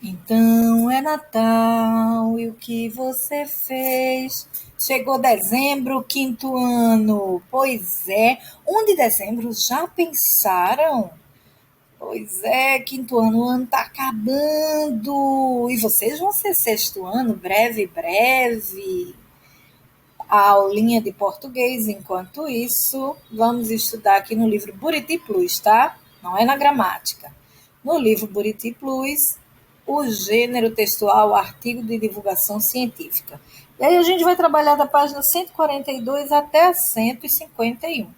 Então é Natal, e o que você fez? Chegou dezembro, quinto ano. Pois é, 1 de dezembro, já pensaram? Pois é, quinto ano, o ano tá acabando. E vocês vão ser sexto ano, breve, breve. A aulinha de português. Enquanto isso, vamos estudar aqui no livro Buriti Plus, tá? Não é na gramática. No livro Buriti Plus, o gênero textual, artigo de divulgação científica. E aí a gente vai trabalhar da página 142 até a 151.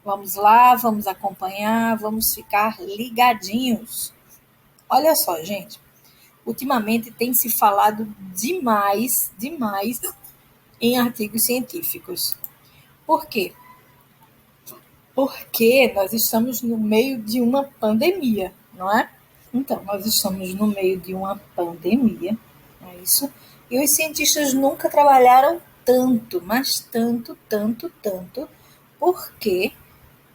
Vamos lá, vamos acompanhar, vamos ficar ligadinhos. Olha só, gente. Ultimamente tem se falado demais, demais em artigos científicos. Por quê? Porque nós estamos no meio de uma pandemia, não é? Então, nós estamos no meio de uma pandemia, não é isso? E os cientistas nunca trabalharam tanto, mas tanto, tanto, tanto, porque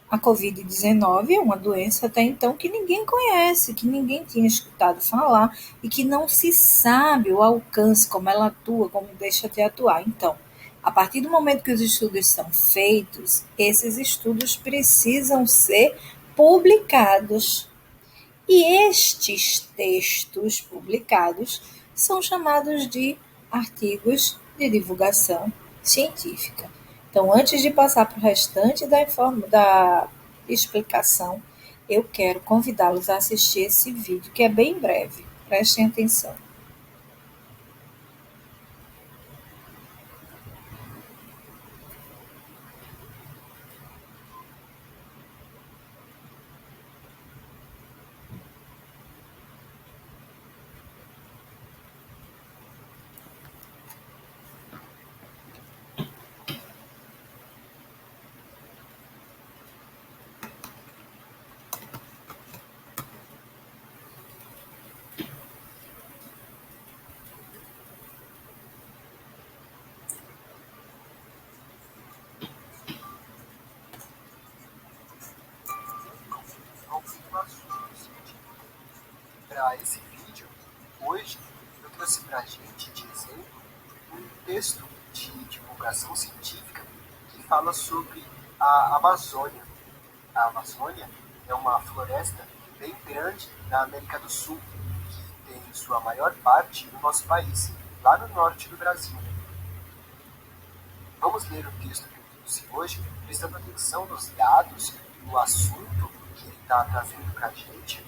a Covid-19 é uma doença até então que ninguém conhece, que ninguém tinha escutado falar e que não se sabe o alcance, como ela atua, como deixa de atuar. Então, a partir do momento que os estudos são feitos, esses estudos precisam ser publicados. E estes textos publicados são chamados de artigos de divulgação científica. Então, antes de passar para o restante da explicação, eu quero convidá-los a assistir esse vídeo, que é bem breve. Prestem atenção. Para esse vídeo, hoje eu trouxe para a gente de exemplo um texto de divulgação científica que fala sobre a Amazônia. A Amazônia é uma floresta bem grande na América do Sul, que tem sua maior parte no nosso país, lá no norte do Brasil. Vamos ler o texto que eu trouxe hoje, prestando atenção nos dados, no assunto que ele está trazendo para a gente,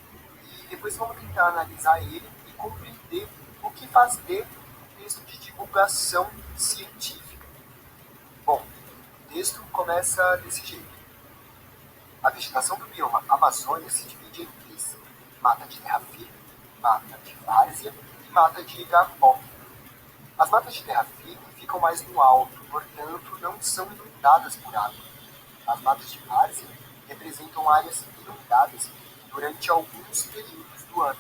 e depois vamos tentar analisar ele e compreender o que faz dele um texto de divulgação científica. Bom, o texto começa desse jeito. A vegetação do bioma Amazônia se divide em três: mata de terra firme, mata de várzea e mata de igapó. As matas de terra firme ficam mais no alto, portanto não são inundadas por água. As matas de várzea representam áreas inundadas durante alguns períodos do ano.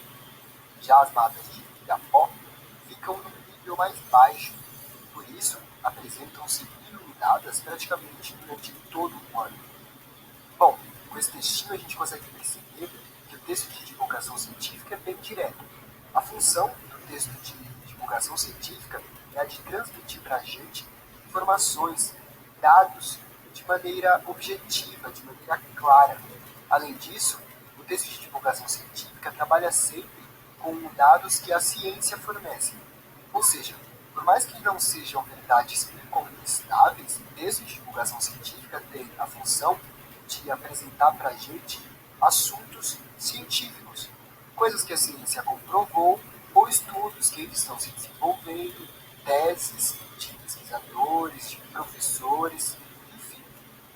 Já as matas de igapó ficam num nível mais baixo, por isso apresentam-se inundadas praticamente durante todo o ano. Bom, com esse textinho a gente consegue perceber que o texto de divulgação científica é bem direto. A função do texto de divulgação científica é a de transmitir para a gente informações, dados, de maneira objetiva, de maneira clara. Além disso, o texto de divulgação científica trabalha sempre com dados que a ciência fornece. Ou seja, por mais que não sejam verdades incontestáveis, o texto de divulgação científica tem a função de apresentar para a gente assuntos científicos, coisas que a ciência comprovou ou estudos que estão se desenvolvendo, teses de pesquisadores, de professores, enfim.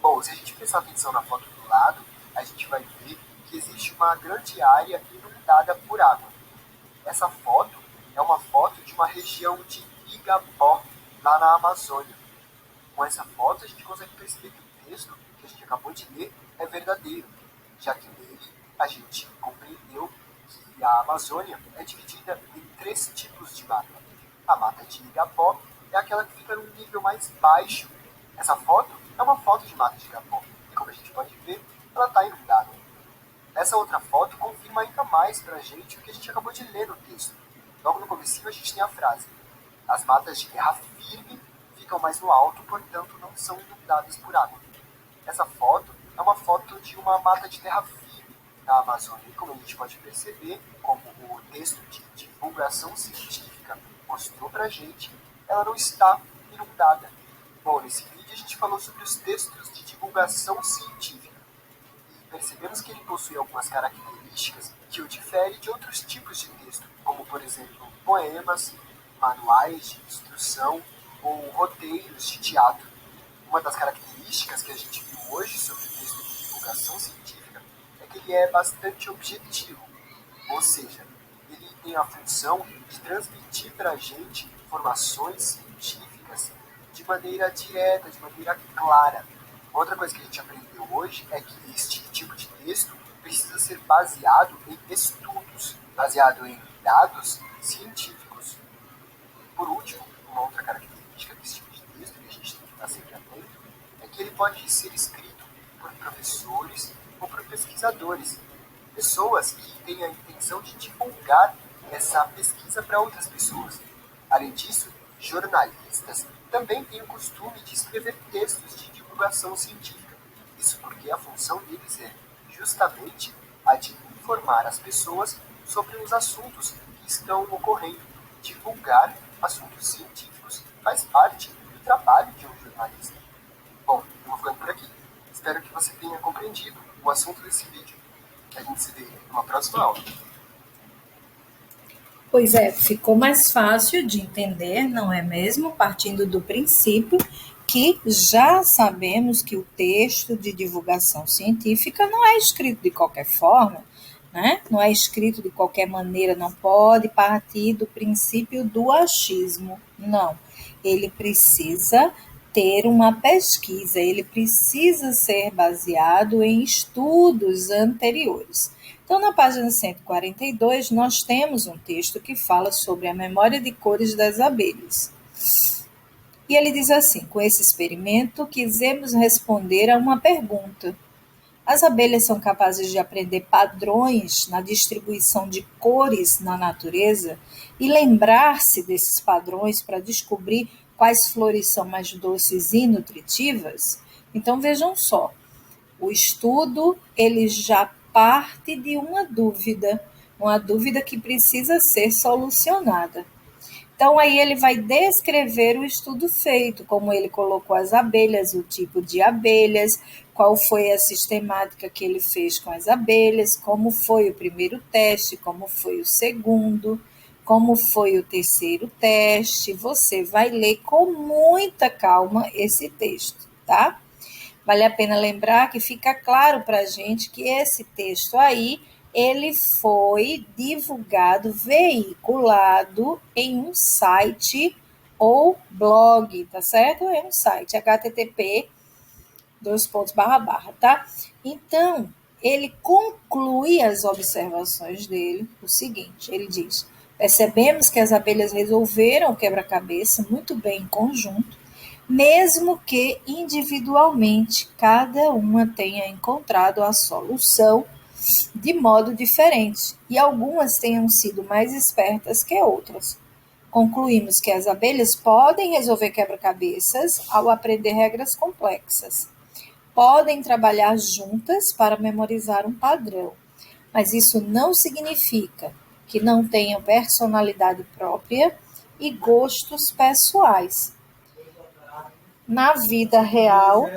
Bom, se a gente prestar atenção na foto do lado, a gente vai ver que existe uma grande área inundada por água. Essa foto é uma foto de uma região de Igapó, lá na Amazônia. Com essa foto, a gente consegue perceber que o texto que a gente acabou de ler é verdadeiro, já que nele a gente compreendeu que a Amazônia é dividida em três tipos de mata. A mata de igapó é aquela que fica num nível mais baixo. Essa foto é uma foto de mata de igapó, e como a gente pode ver, ela está inundada. Essa outra foto confirma ainda mais para a gente o que a gente acabou de ler no texto. Logo no comecinho a gente tem a frase: as matas de terra firme ficam mais no alto, portanto não são inundadas por água. Essa foto é uma foto de uma mata de terra firme na Amazônia. E como a gente pode perceber, como o texto de divulgação científica mostrou pra gente, ela não está inundada. Bom, nesse vídeo a gente falou sobre os textos de divulgação científica e percebemos que ele possui algumas características que o diferem de outros tipos de texto, como por exemplo poemas, manuais de instrução ou roteiros de teatro. Uma das características que a gente viu hoje sobre o texto de divulgação científica é que ele é bastante objetivo, ou seja, ele tem a função de transmitir para a gente informações científicas de maneira direta, de maneira clara. Outra coisa que a gente aprendeu hoje é que este tipo de texto precisa ser baseado em estudos, baseado em dados científicos. Por último, uma outra característica desse tipo de texto que a gente tem que estar sempre atento é que ele pode ser escrito por professores ou por pesquisadores, pessoas que têm a intenção de divulgar essa pesquisa para outras pessoas. Além disso, jornalistas também têm o costume de escrever textos de divulgação científica. Isso porque a função deles é justamente a de informar as pessoas sobre os assuntos que estão ocorrendo. Divulgar assuntos científicos faz parte do trabalho de um jornalista. Bom, eu vou ficando por aqui. Espero que você tenha compreendido o assunto desse vídeo. A gente se vê numa próxima aula. Pois é, ficou mais fácil de entender, não é mesmo? Partindo do princípio que já sabemos que o texto de divulgação científica não é escrito de qualquer forma, né? Não é escrito de qualquer maneira, não pode partir do princípio do achismo, não. Ele precisa ter uma pesquisa, ele precisa ser baseado em estudos anteriores. Então, na página 142, nós temos um texto que fala sobre a memória de cores das abelhas. E ele diz assim: com esse experimento, quisemos responder a uma pergunta. As abelhas são capazes de aprender padrões na distribuição de cores na natureza e lembrar-se desses padrões para descobrir quais flores são mais doces e nutritivas? Então vejam só, o estudo ele já parte de uma dúvida que precisa ser solucionada. Então, aí ele vai descrever o estudo feito, como ele colocou as abelhas, o tipo de abelhas, qual foi a sistemática que ele fez com as abelhas, como foi o primeiro teste, como foi o segundo, como foi o terceiro teste. Você vai ler com muita calma esse texto, tá? Vale a pena lembrar que fica claro para a gente que esse texto aí ele foi divulgado, veiculado em um site ou blog, tá certo? É um site, http tá? Então, ele conclui as observações dele o seguinte, ele diz: percebemos que as abelhas resolveram o quebra-cabeça muito bem em conjunto, mesmo que individualmente cada uma tenha encontrado a solução de modo diferente, e algumas tenham sido mais espertas que outras. Concluímos que as abelhas podem resolver quebra-cabeças ao aprender regras complexas. Podem trabalhar juntas para memorizar um padrão, mas isso não significa que não tenham personalidade própria e gostos pessoais. Na vida real,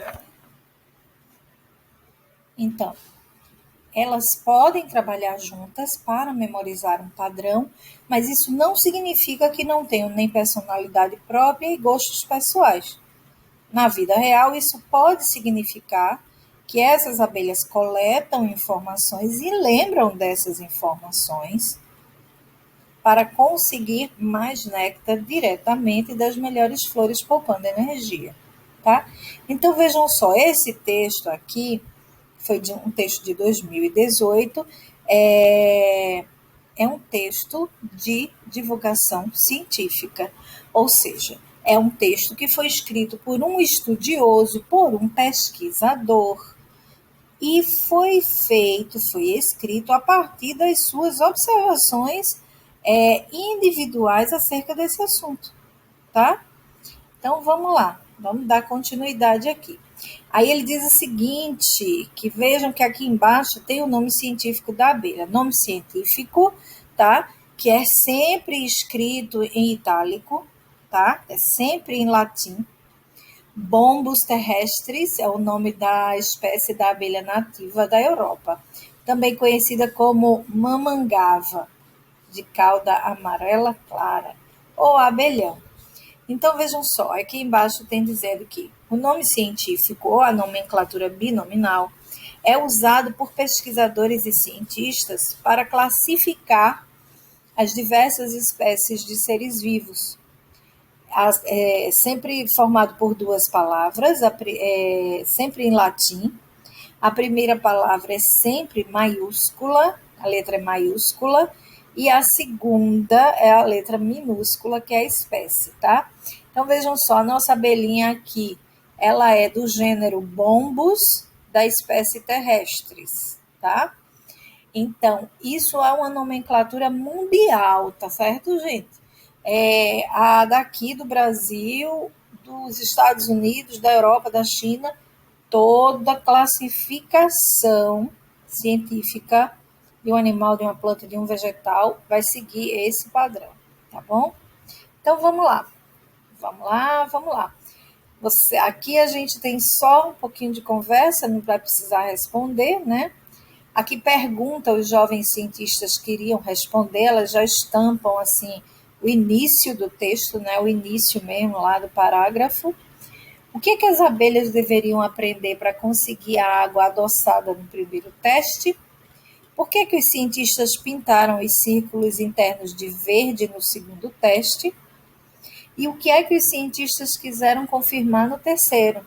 então, elas podem trabalhar juntas para memorizar um padrão, mas isso não significa que não tenham nem personalidade própria e gostos pessoais. Na vida real, isso pode significar que essas abelhas coletam informações e lembram dessas informações para conseguir mais néctar diretamente das melhores flores, poupando energia, tá? Então, vejam só, esse texto aqui foi um texto de 2018, é um texto de divulgação científica, ou seja, é um texto que foi escrito por um estudioso, por um pesquisador, e foi escrito a partir das suas observações individuais acerca desse assunto, tá? Então vamos lá, vamos dar continuidade aqui. Aí ele diz o seguinte, que vejam que aqui embaixo tem o nome científico da abelha. Nome científico, tá? Que é sempre escrito em itálico, tá? É sempre em latim. Bombus terrestris é o nome da espécie da abelha nativa da Europa, também conhecida como mamangava, de cauda amarela clara, ou abelhão. Então vejam só, aqui embaixo tem dizendo que o nome científico ou a nomenclatura binominal é usado por pesquisadores e cientistas para classificar as diversas espécies de seres vivos, sempre formado por duas palavras, sempre em latim. A primeira palavra é sempre maiúscula, a letra é maiúscula, e a segunda é a letra minúscula, que é a espécie, tá? Então vejam só, a nossa abelhinha aqui, ela é do gênero Bombus, da espécie terrestris, tá? Então, isso é uma nomenclatura mundial, tá certo, gente? A daqui do Brasil, dos Estados Unidos, da Europa, da China, toda classificação científica de um animal, de uma planta, de um vegetal, vai seguir esse padrão, tá bom? Então vamos lá. Vamos lá, vamos lá. Aqui a gente tem só um pouquinho de conversa, não vai precisar responder, né? Aqui pergunta, os jovens cientistas queriam responder, elas já estampam assim o início do texto, né? O início mesmo lá do parágrafo. O que as abelhas deveriam aprender para conseguir a água adoçada no primeiro teste? Por que os cientistas pintaram os círculos internos de verde no segundo teste? E o que é que os cientistas quiseram confirmar no terceiro?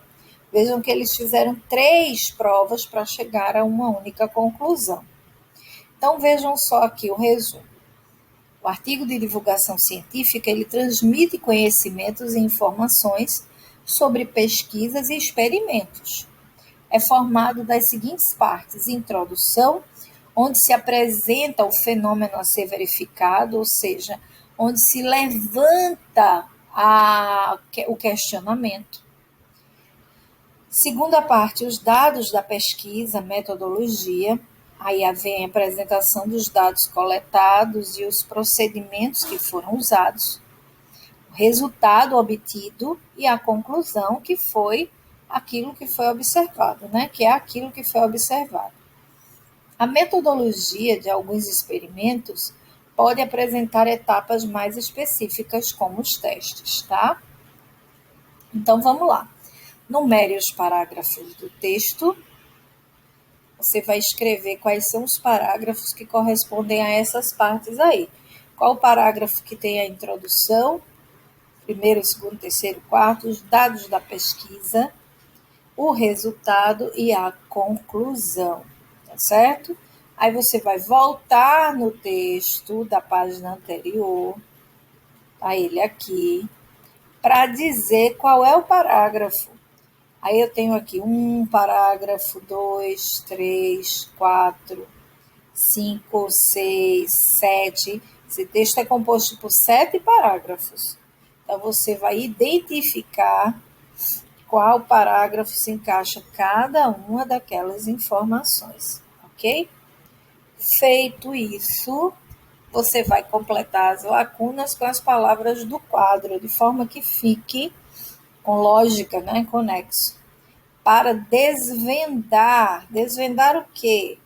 Vejam que eles fizeram 3 provas para chegar a uma única conclusão. Então vejam só aqui o resumo. O artigo de divulgação científica, ele transmite conhecimentos e informações sobre pesquisas e experimentos. É formado das seguintes partes: introdução, onde se apresenta o fenômeno a ser verificado, ou seja, onde se levanta o questionamento. Segunda parte, os dados da pesquisa, metodologia. Aí vem a apresentação dos dados coletados e os procedimentos que foram usados, o resultado obtido e a conclusão, que foi aquilo que foi observado, né? Que é aquilo que foi observado. A metodologia de alguns experimentos pode apresentar etapas mais específicas, como os testes, tá? Então vamos lá. Numere os parágrafos do texto. Você vai escrever quais são os parágrafos que correspondem a essas partes aí. Qual o parágrafo que tem a introdução, primeiro, segundo, terceiro, quarto, os dados da pesquisa, o resultado e a conclusão, tá certo? Aí você vai voltar no texto da página anterior, a ele aqui, para dizer qual é o parágrafo. Aí eu tenho aqui 1 parágrafo, 2, 3, 4, 5, 6, 7. Esse texto é composto por 7 parágrafos. Então, você vai identificar qual parágrafo se encaixa cada uma daquelas informações, ok? Feito isso, você vai completar as lacunas com as palavras do quadro, de forma que fique com lógica, né, conexo, para desvendar. Desvendar o quê?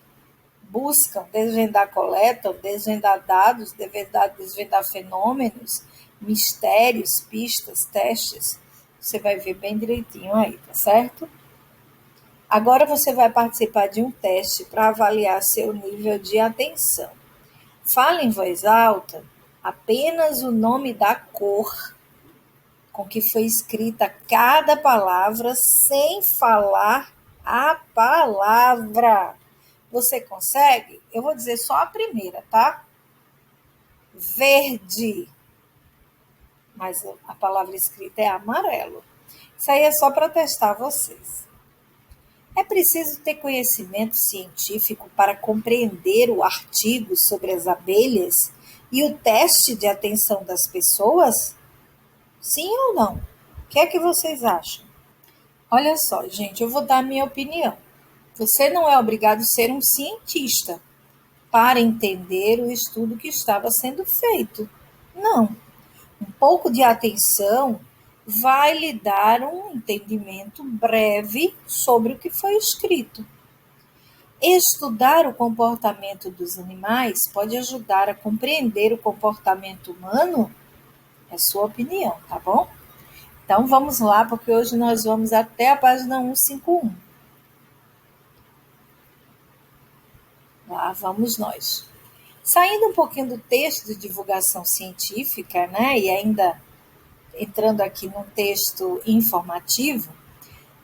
Buscam desvendar, coletam, desvendar dados, desvendar fenômenos, mistérios, pistas, testes. Você vai ver bem direitinho aí, tá certo? Agora você vai participar de um teste para avaliar seu nível de atenção. Fale em voz alta apenas o nome da cor com que foi escrita cada palavra, sem falar a palavra. Você consegue? Eu vou dizer só a primeira, tá? Verde. Mas a palavra escrita é amarelo. Isso aí é só para testar vocês. É preciso ter conhecimento científico para compreender o artigo sobre as abelhas e o teste de atenção das pessoas? Sim ou não? O que é que vocês acham? Olha só, gente, eu vou dar a minha opinião. Você não é obrigado a ser um cientista para entender o estudo que estava sendo feito. Não. Um pouco de atenção vai lhe dar um entendimento breve sobre o que foi escrito. Estudar o comportamento dos animais pode ajudar a compreender o comportamento humano? É sua opinião, tá bom? Então vamos lá, porque hoje nós vamos até a página 151. Lá vamos nós. Saindo um pouquinho do texto de divulgação científica, né, e ainda entrando aqui num texto informativo,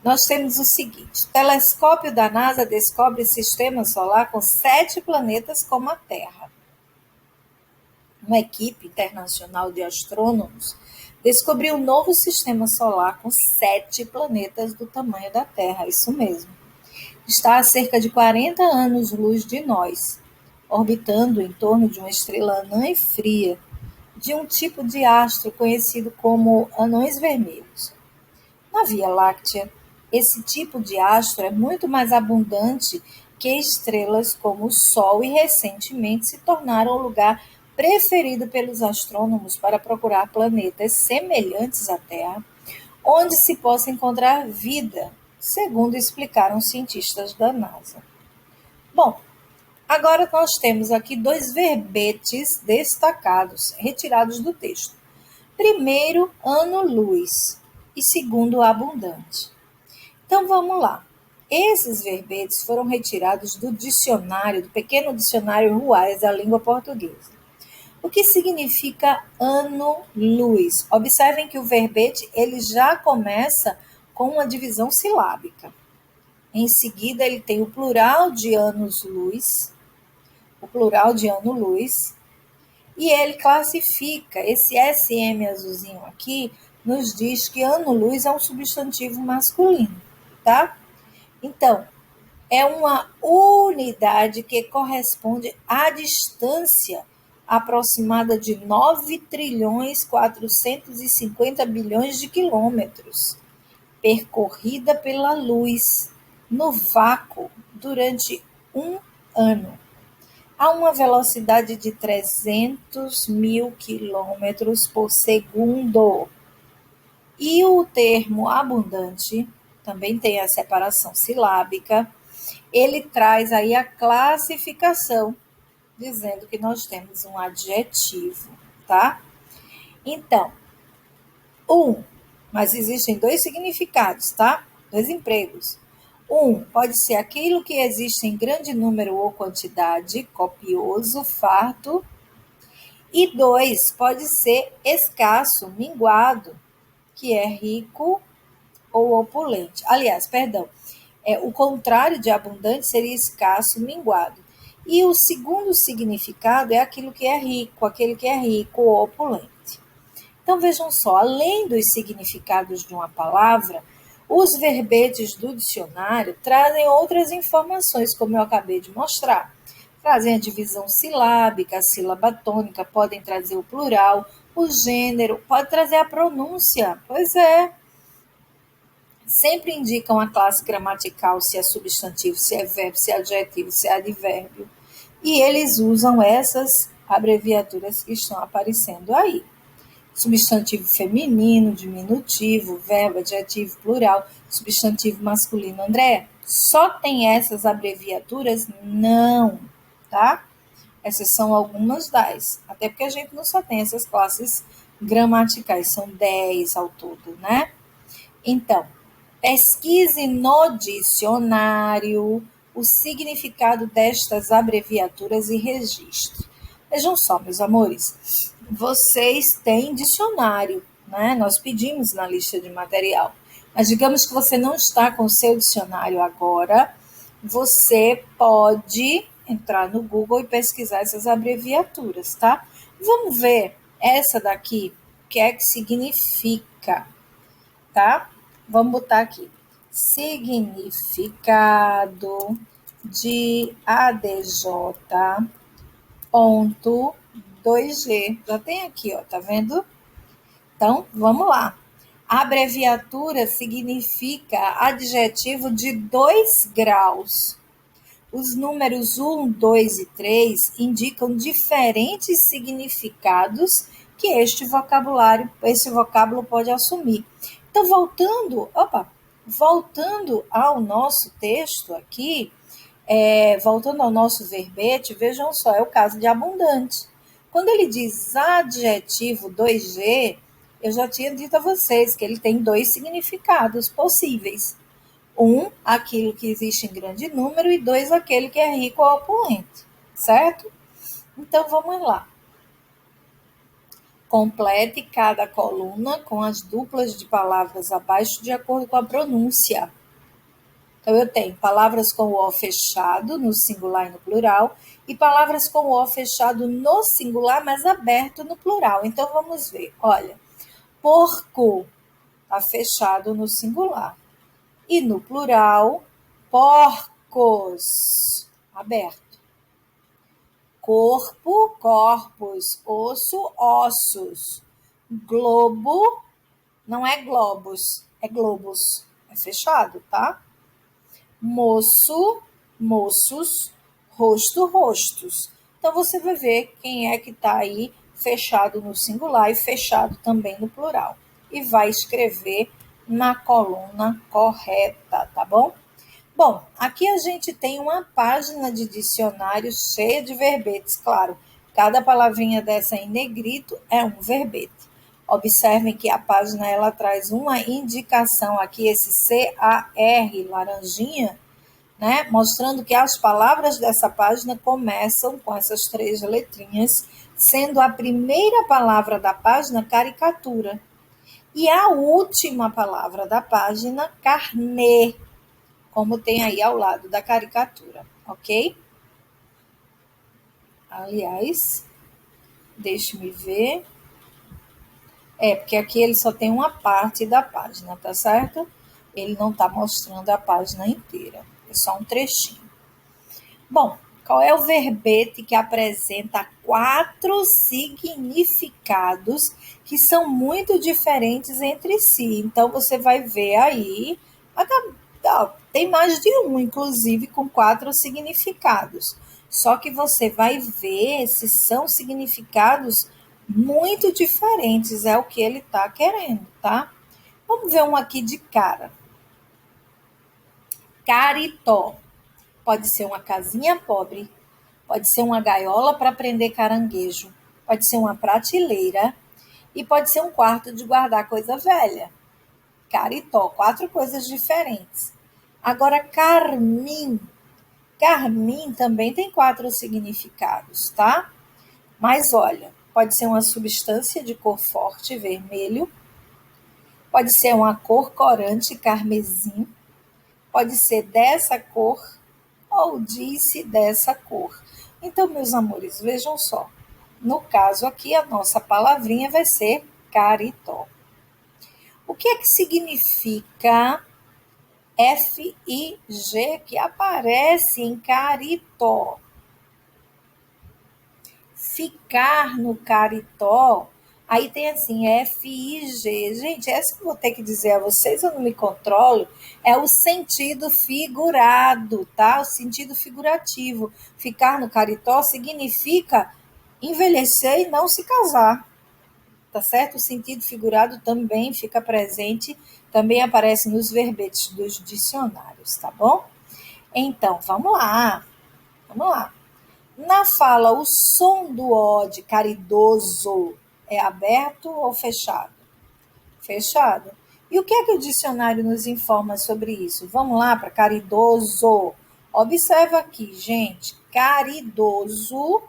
nós temos o seguinte: o telescópio da NASA descobre sistema solar com 7 planetas como a Terra. Uma equipe internacional de astrônomos descobriu um novo sistema solar com 7 planetas do tamanho da Terra, isso mesmo. Está a cerca de 40 anos-luz de nós, orbitando em torno de uma estrela anã e fria, de um tipo de astro conhecido como anões vermelhos. Na Via Láctea, esse tipo de astro é muito mais abundante que estrelas como o Sol e recentemente se tornaram o lugar preferido pelos astrônomos para procurar planetas semelhantes à Terra, onde se possa encontrar vida, segundo explicaram cientistas da NASA. Bom, agora nós temos aqui 2 verbetes destacados, retirados do texto. Primeiro, ano-luz e segundo, abundante. Então vamos lá. Esses verbetes foram retirados do dicionário, do pequeno dicionário Ruais da língua portuguesa. O que significa ano-luz? Observem que o verbete ele já começa com uma divisão silábica. Em seguida, ele tem o plural de anos-luz, e ele classifica, esse SM azulzinho aqui, nos diz que ano-luz é um substantivo masculino, tá? Então, é uma unidade que corresponde à distância aproximada de 9.450 bilhões de quilômetros, percorrida pela luz no vácuo durante um ano, a uma velocidade de 300 mil quilômetros por segundo. E o termo abundante também tem a separação silábica. Ele traz aí a classificação, dizendo que nós temos um adjetivo, tá? Então, mas existem 2 significados, tá? 2 empregos. Pode ser aquilo que existe em grande número ou quantidade, copioso, farto. E 2, pode ser escasso, minguado, que é rico ou opulente. Aliás, perdão, o contrário de abundante seria escasso, minguado. E o segundo significado é aquele que é rico ou opulente. Então vejam só, além dos significados de uma palavra, os verbetes do dicionário trazem outras informações, como eu acabei de mostrar. Trazem a divisão silábica, a sílaba tônica, podem trazer o plural, o gênero, pode trazer a pronúncia. Pois é. Sempre indicam a classe gramatical, se é substantivo, se é verbo, se é adjetivo, se é advérbio. E eles usam essas abreviaturas que estão aparecendo aí. Substantivo feminino, diminutivo, verbo, adjetivo, plural, substantivo masculino. André, só tem essas abreviaturas? Não, tá? Essas são algumas das. Até porque a gente não só tem essas classes gramaticais, são 10 ao todo, né? Então, pesquise no dicionário o significado destas abreviaturas e registre. Vejam só, meus amores, vocês têm dicionário, né? Nós pedimos na lista de material. Mas digamos que você não está com o seu dicionário agora, você pode entrar no Google e pesquisar essas abreviaturas, tá? Vamos ver essa daqui, o que é que significa, tá? Vamos botar aqui. Significado de ADJ 2G. Já tem aqui, ó, tá vendo? Então, vamos lá. A abreviatura significa adjetivo de 2 graus. Os números 1, 2 e 3 indicam diferentes significados que este vocábulo pode assumir. Então, voltando ao nosso texto aqui, voltando ao nosso verbete, vejam só, é o caso de abundante. Quando ele diz adjetivo 2G, eu já tinha dito a vocês que ele tem 2 significados possíveis. 1, aquilo que existe em grande número, e 2, aquele que é rico ou opulento, certo? Então, vamos lá. Complete cada coluna com as duplas de palavras abaixo de acordo com a pronúncia. Então, eu tenho palavras com o O fechado no singular e no plural, e palavras com o O fechado no singular, mas aberto no plural. Então, vamos ver. Olha, porco está fechado no singular. E no plural, porcos, aberto. Corpo, corpos, osso, ossos. Globo, não é globos, é globos. É fechado, tá? Moço, moços, rosto, rostos. Então, você vai ver quem é que está aí fechado no singular e fechado também no plural. E vai escrever na coluna correta, tá bom? Bom, aqui a gente tem uma página de dicionário cheia de verbetes, claro. Cada palavrinha dessa em negrito é um verbete. Observem que a página ela traz uma indicação aqui, esse CAR, laranjinha, né? Mostrando que as palavras dessa página começam com essas 3 letrinhas, sendo a primeira palavra da página caricatura. E a última palavra da página, carnê, como tem aí ao lado da caricatura, ok? Aliás, deixe-me ver. Porque aqui ele só tem uma parte da página, tá certo? Ele não está mostrando a página inteira, é só um trechinho. Bom, qual é o verbete que apresenta 4 significados que são muito diferentes entre si? Então, você vai ver aí, tem mais de um, inclusive, com 4 significados. Só que você vai ver se são significados muito diferentes, é o que ele está querendo, tá? Vamos ver um aqui de cara. Caritó. Pode ser uma casinha pobre, pode ser uma gaiola para prender caranguejo, pode ser uma prateleira e pode ser um quarto de guardar coisa velha. Caritó, 4 coisas diferentes. Agora, carmim. Carmim também tem 4 significados, tá? Mas olha, pode ser uma substância de cor forte, vermelho, pode ser uma cor corante, carmesim, pode ser dessa cor ou disse dessa cor. Então, meus amores, vejam só. No caso aqui, a nossa palavrinha vai ser caritó. O que é que significa FIG que aparece em caritó? Ficar no caritó, aí tem assim, FIG. Gente, essa que eu vou ter que dizer a vocês, eu não me controlo, é o sentido figurado, tá? O sentido figurativo. Ficar no caritó significa envelhecer e não se casar, tá certo? O sentido figurado também fica presente, também aparece nos verbetes dos dicionários, tá bom? Então, vamos lá. Na fala, o som do O de caridoso é aberto ou fechado? Fechado. E o que é que o dicionário nos informa sobre isso? Vamos lá para caridoso. Observa aqui, gente. Caridoso.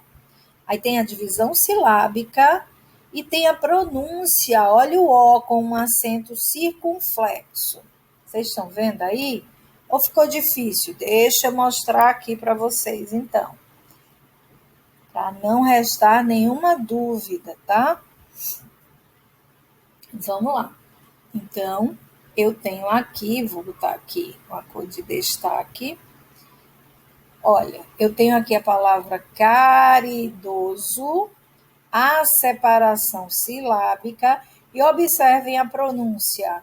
Aí tem a divisão silábica e tem a pronúncia. Olha o O com um acento circunflexo. Vocês estão vendo aí? Ou ficou difícil? Deixa eu mostrar aqui para vocês, então. Para não restar nenhuma dúvida, tá? Vamos lá. Então, eu tenho aqui, vou botar aqui uma cor de destaque. Olha, eu tenho aqui a palavra caridoso a separação silábica e observem a pronúncia.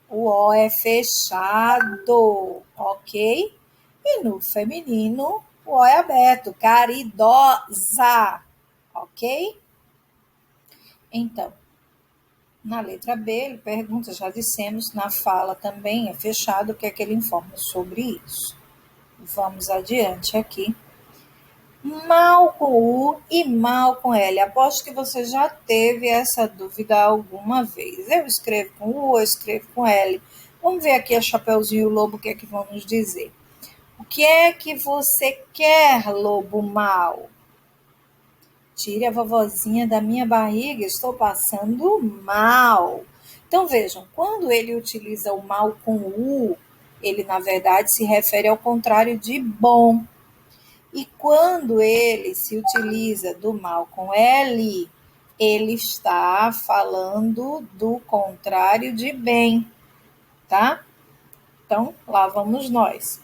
O O é fechado, ok? E no feminino, o O é aberto, caridosa, ok? Então, na letra B, ele pergunta, já dissemos, na fala também é fechado, o que é que ele informa sobre isso? Vamos adiante aqui. Mal com U e mal com L. Aposto que você já teve essa dúvida alguma vez. Eu escrevo com U, eu escrevo com L. Vamos ver aqui a Chapeuzinho e o Lobo, o que é que vão nos dizer. O que é que você quer, Lobo Mal? Tire a vovozinha da minha barriga, estou passando mal. Então vejam, quando ele utiliza o mal com U, ele na verdade se refere ao contrário de bom. E quando ele se utiliza do mal com L, ele está falando do contrário de bem, tá? Então, lá vamos nós.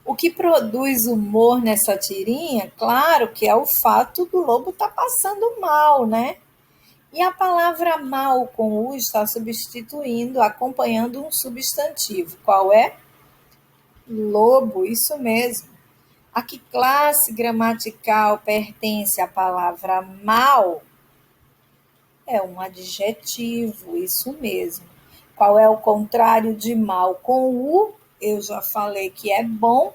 O que produz humor nessa tirinha, claro que é o fato do lobo estar passando mal, né? E a palavra mal com U está substituindo, acompanhando um substantivo. Qual é? Lobo, isso mesmo. A que classe gramatical pertence a palavra mal? É um adjetivo, isso mesmo. Qual é o contrário de mal com U? Eu já falei que é bom.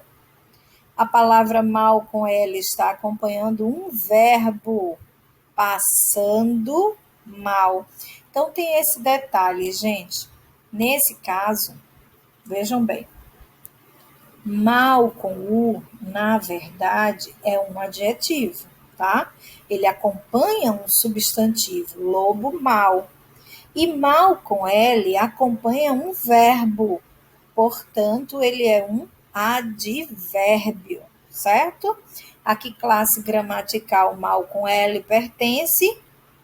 A palavra mal com L está acompanhando um verbo, passando mal. Então tem esse detalhe, gente. Nesse caso, vejam bem, mal com U, na verdade, é um adjetivo, tá? Ele acompanha um substantivo, lobo mal. E mal com L acompanha um verbo, portanto, ele é um advérbio, certo? A que classe gramatical mal com L pertence?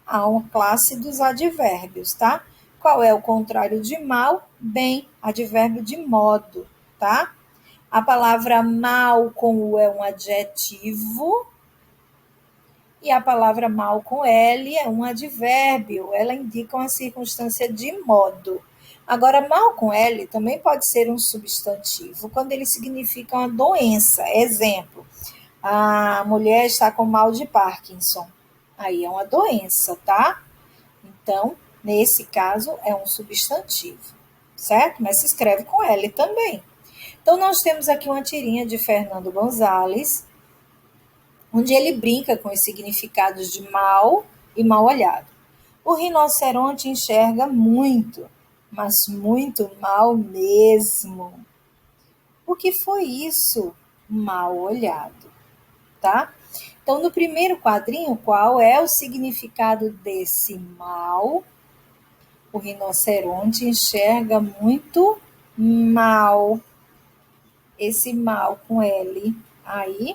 A uma classe dos advérbios, tá? Qual é o contrário de mal? Bem, advérbio de modo, tá? A palavra mal com U é um adjetivo e a palavra mal com L é um advérbio. Ela indica uma circunstância de modo. Agora, mal com L também pode ser um substantivo quando ele significa uma doença. Exemplo, a mulher está com mal de Parkinson. Aí é uma doença, tá? Então, nesse caso, é um substantivo, certo? Mas se escreve com L também. Então, nós temos aqui uma tirinha de Fernando Gonzalez, onde ele brinca com os significados de mal e mal olhado. O rinoceronte enxerga muito, mas muito mal mesmo. O que foi isso? Mal olhado, tá? Então, no primeiro quadrinho, qual é o significado desse mal? O rinoceronte enxerga muito mal. Esse mal com L aí,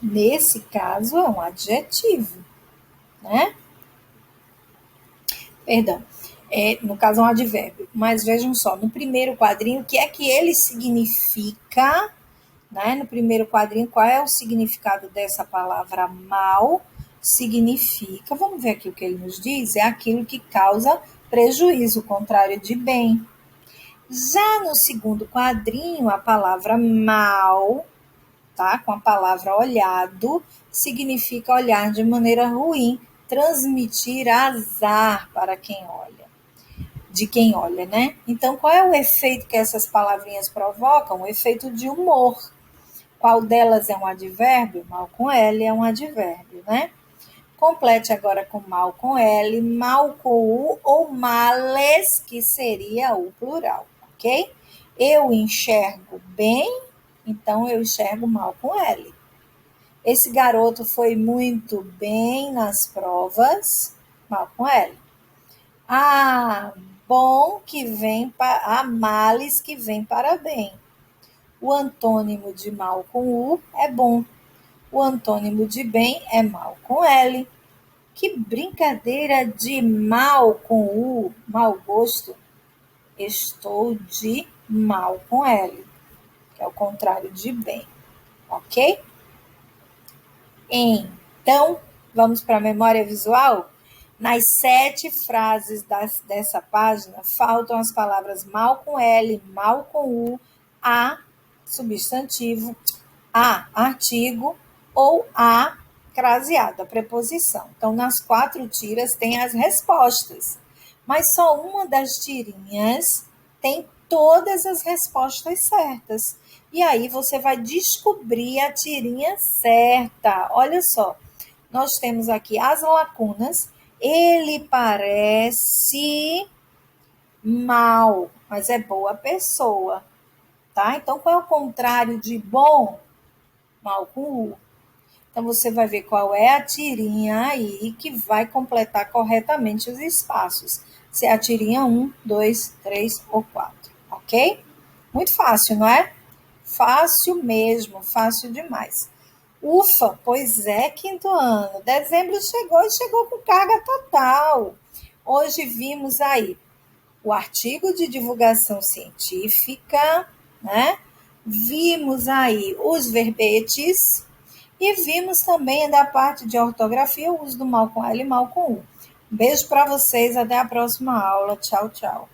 nesse caso, é um adjetivo, né? Perdão. No caso, é um advérbio. Mas vejam só, no primeiro quadrinho, o que é que ele significa? Né? No primeiro quadrinho, qual é o significado dessa palavra mal? Significa, vamos ver aqui o que ele nos diz, é aquilo que causa prejuízo, o contrário de bem. Já no segundo quadrinho, a palavra mal, tá? Com a palavra olhado, significa olhar de maneira ruim, transmitir azar para quem olha, de quem olha, né? Então, qual é o efeito que essas palavrinhas provocam? O efeito de humor. Qual delas é um advérbio? Mal com L é um advérbio, né? Complete agora com mal com L, mal com U ou males, que seria o plural, ok? Eu enxergo bem, então eu enxergo mal com L. Esse garoto foi muito bem nas provas, mal com L. Ah, bom que vem para males que vem para bem. O antônimo de mal com U é bom. O antônimo de bem é mal com L. Que brincadeira de mal com U, mau gosto. Estou de mal com L, que é o contrário de bem, ok? Então, vamos para a memória visual? Nas 7 frases dessa página, faltam as palavras mal com L, mal com U, a, substantivo, a, artigo, ou a, craseado, a preposição. Então, nas 4 tiras tem as respostas, mas só uma das tirinhas tem todas as respostas certas. E aí você vai descobrir a tirinha certa. Olha só, nós temos aqui as lacunas. Ele parece mal, mas é boa pessoa, tá? Então, qual é o contrário de bom? Mal com U. Então, você vai ver qual é a tirinha aí que vai completar corretamente os espaços. Se é a tirinha 1, 2, 3 ou 4, ok? Muito fácil, não é? Fácil mesmo, fácil demais. Ufa, pois é, quinto ano. Dezembro chegou e chegou com carga total. Hoje vimos aí o artigo de divulgação científica, né? Vimos aí os verbetes e vimos também da parte de ortografia o uso do mal com L e mal com U. Um beijo para vocês, até a próxima aula. Tchau, tchau.